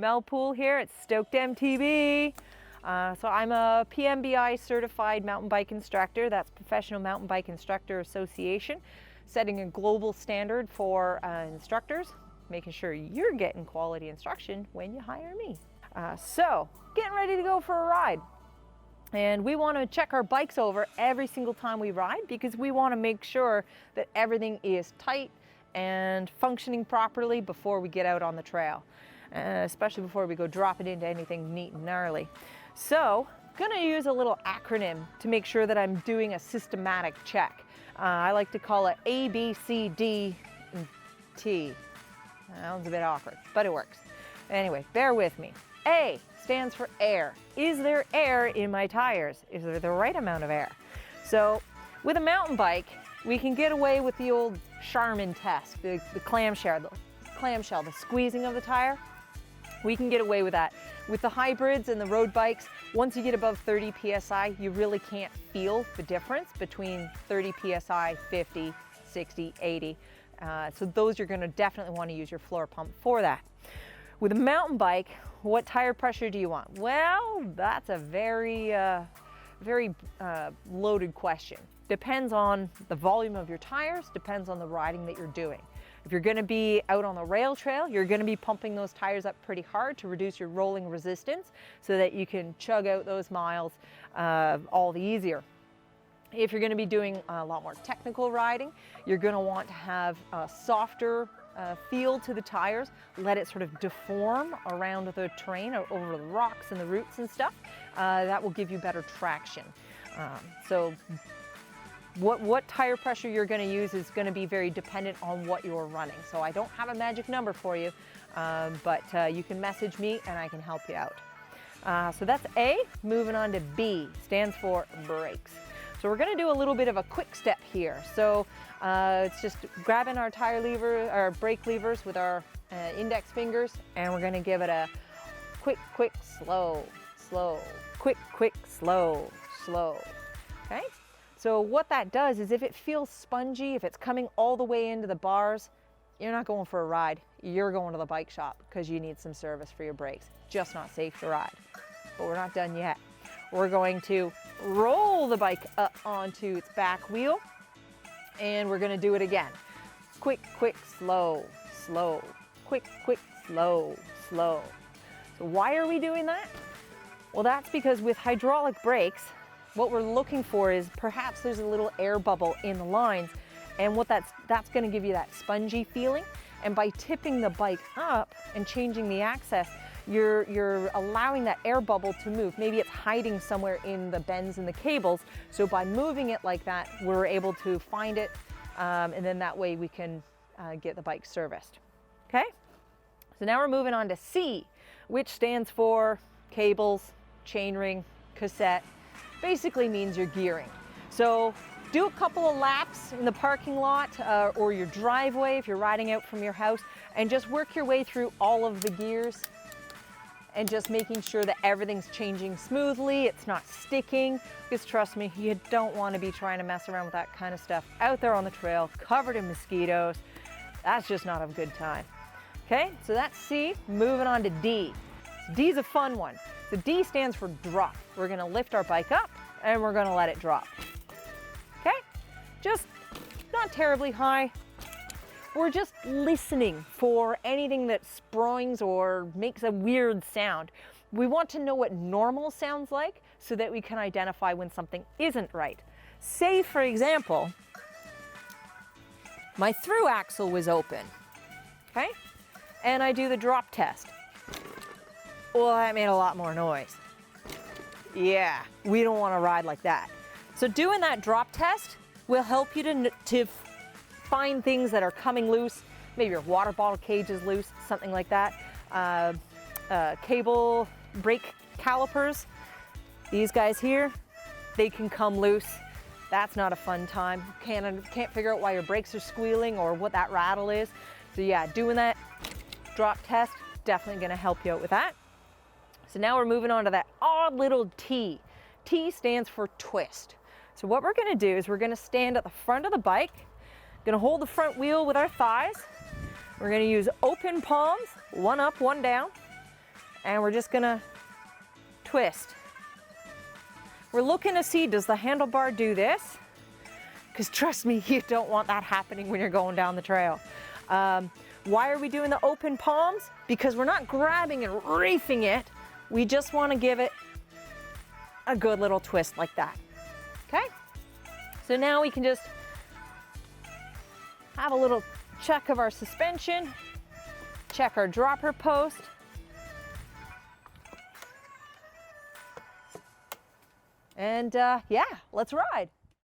Mel Poel here at StokedMTB. So I'm a PMBI certified mountain bike instructor. That's Professional Mountain Bike Instructor Association, setting a global standard for instructors, making sure you're getting quality instruction when you hire me. So getting ready to go for a ride. And we want to check our bikes over every single time we ride because we want to make sure that everything is tight and functioning properly before we get out on the trail, especially before we go drop it into anything neat and gnarly. So I'm going to use a little acronym to make sure that I'm doing a systematic check. I like to call it ABCDT. Sounds a bit awkward, but it works. Anyway, bear with me. A stands for air. Is there air in my tires? Is there the right amount of air? So with a mountain bike, we can get away with the old Charmin test, the clamshell, the squeezing of the tire. We can get away with that. With the hybrids and the road bikes, once you get above 30 PSI, you really can't feel the difference between 30 PSI, 50, 60, 80. So those you're gonna definitely wanna use your floor pump for that. With a mountain bike, what tire pressure do you want? Well, that's a very loaded question. Depends on the volume of your tires, depends on the riding that you're doing. If you're gonna be out on the rail trail, you're gonna be pumping those tires up pretty hard to reduce your rolling resistance so that you can chug out those miles all the easier. If you're gonna be doing a lot more technical riding, you're gonna want to have a softer feel to the tires, let it sort of deform around the terrain or over the rocks and the roots and stuff. That will give you better traction. So what tire pressure you're going to use is going to be very dependent on what you're running. So I don't have a magic number for you, but you can message me and I can help you out. So that's A. Moving on to B, stands for brakes. So we're going to do a little bit of a quick step here. So it's just grabbing our tire lever, our brake levers with our index fingers, and we're going to give it a quick, quick, slow, slow, quick, quick, slow, slow. Okay? So what that does is if it feels spongy, if it's coming all the way into the bars, you're not going for a ride. You're going to the bike shop because you need some service for your brakes. Just not safe to ride. But we're not done yet. We're going to roll the bike up onto its back wheel, and we're going to do it again. Quick, quick, slow, slow, quick, quick, slow, slow. So why are we doing that? Well, that's because with hydraulic brakes, what we're looking for is perhaps there's a little air bubble in the lines, and what that's going to give you that spongy feeling. And by tipping the bike up and changing the axis, you're allowing that air bubble to move. Maybe it's hiding somewhere in the bends and the cables. So by moving it like that, we're able to find it, and then that way we can get the bike serviced. Okay? So now we're moving on to C, which stands for cables, chainring, cassette. Basically means you're gearing. So do a couple of laps in the parking lot or your driveway if you're riding out from your house, and just work your way through all of the gears and just making sure that everything's changing smoothly, it's not sticking, because trust me, you don't want to be trying to mess around with that kind of stuff out there on the trail, covered in mosquitoes. That's just not a good time. Okay, so that's C. Moving on to D. So D's a fun one. So D stands for drop. We're going to lift our bike up and we're going to let it drop. Okay, just not terribly high. We're just listening for anything that springs or makes a weird sound. We want to know what normal sounds like so that we can identify when something isn't right. Say, for example, my through axle was open, okay? And I do the drop test. Well, that made a lot more noise. Yeah, we don't want to ride like that. So doing that drop test will help you to find things that are coming loose. Maybe your water bottle cage is loose, something like that. Cable brake calipers, these guys here, they can come loose. That's not a fun time. Can't figure out why your brakes are squealing or what that rattle is. So yeah, doing that drop test, definitely gonna help you out with that. So now we're moving on to that odd little T. T stands for twist. So what we're gonna do is we're gonna stand at the front of the bike, gonna hold the front wheel with our thighs. We're gonna use open palms, one up, one down. and we're just gonna twist. We're looking to see, does the handlebar do this? Because trust me, you don't want that happening when you're going down the trail. Why are we doing the open palms? Because we're not grabbing and reefing it. We just want to give it a good little twist like that. Okay? So now we can just have a little check of our suspension, check our dropper post. And yeah, let's ride.